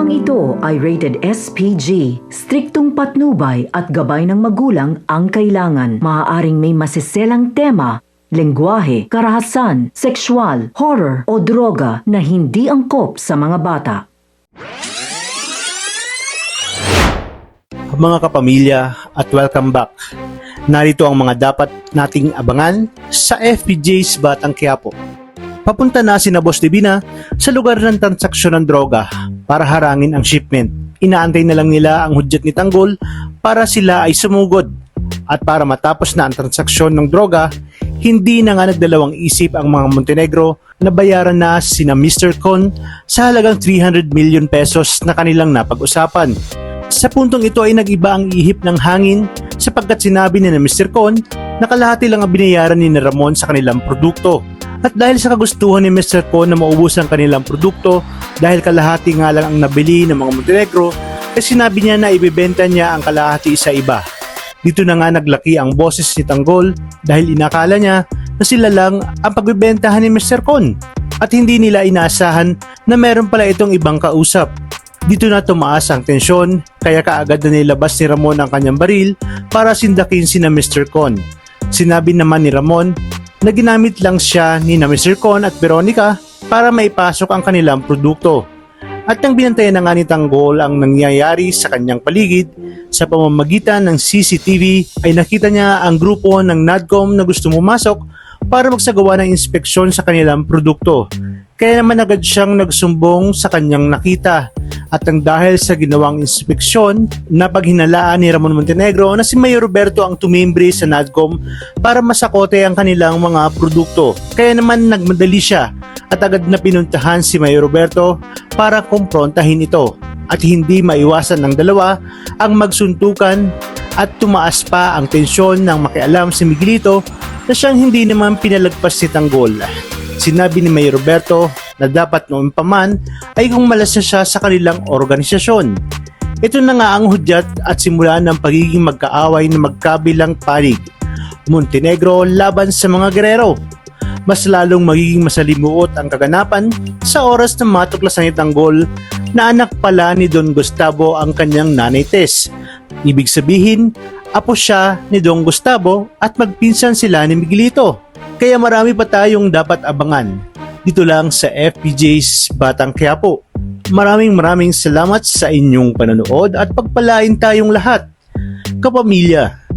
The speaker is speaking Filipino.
Programang ito ay rated SPG. Striktong patnubay at gabay ng magulang ang kailangan. Maaaring may masiselang tema, lengguwahe, karahasan, sexual, horror o droga na hindi angkop sa mga bata. Mga kapamilya at welcome back. Narito ang mga dapat nating abangan sa FPJ's Batang Quiapo. Papunta na sina Boss Divina sa lugar ng transaksyon ng droga para harangin ang shipment. Inaantay na lang nila ang hudyat ni Tanggol para sila ay sumugod. At para matapos na ang transaksyon ng droga, hindi na nga nagdalawang isip ang mga Montenegro na bayaran na sina Mr. Con sa halagang 300 million pesos na kanilang napag-usapan. Sa puntong ito ay nag-iba ang ihip ng hangin sapagkat sinabi ni Mr. Con na kalahati lang ang binayaran ni Ramon sa kanilang produkto. At dahil sa kagustuhan ni Mr. Con na maubos ang kanilang produkto dahil kalahati nga lang ang nabili ng mga Montenegro, ay sinabi niya na ibibenta niya ang kalahati sa iba. Dito na nga naglaki ang boses ni Tanggol dahil inakala niya na sila lang ang pagbibentahan ni Mr. Con at hindi nila inaasahan na meron pala itong ibang kausap. Dito na tumaas ang tensyon kaya kaagad na nilabas ni Ramon ang kanyang baril para sindakin sina Mr. Con. Sinabi naman ni Ramon na ginamit lang siya ni Mr. Con at Veronica para maipasok ang kanilang produkto. At nang binantayan na nga ni Tanggol ang nangyayari sa kanyang paligid, sa pamamagitan ng CCTV ay nakita niya ang grupo ng NADCOM na gusto mumasok para magsagawa ng inspeksyon sa kanilang produkto. Kaya naman agad siyang nagsumbong sa kanyang nakita. At ang dahil sa ginawang inspeksyon, napaghinalaan ni Ramon Montenegro na si Mayor Roberto ang tumimbre sa NADCOM para masakote ang kanilang mga produkto. Kaya naman nagmadali siya at agad na pinuntahan si Mayor Roberto para kumprontahin ito. At hindi maiwasan ng dalawa ang magsuntukan at tumaas pa ang tensyon ng makialam si Miguelito na siyang hindi naman pinalagpas si Tanggol. Sinabi ni Mayor Roberto na dapat noon pa man ay kung malas na siya sa kanilang organisasyon. Ito na nga ang hudyat at simula ng pagiging magkaaway na magkabilang panig. Montenegro laban sa mga Guerrero. Mas lalong magiging masalimuot ang kaganapan sa oras na matuklasan ni Tanggol na anak pala ni Don Gustavo ang kanyang nanay Tess. Ibig sabihin, apo siya ni Don Gustavo at magpinsan sila ni Miguelito. Kaya marami pa tayong dapat abangan dito lang sa FPJ's Batang Quiapo. Maraming salamat sa inyong panonood at pagpalain tayong lahat, kapamilya.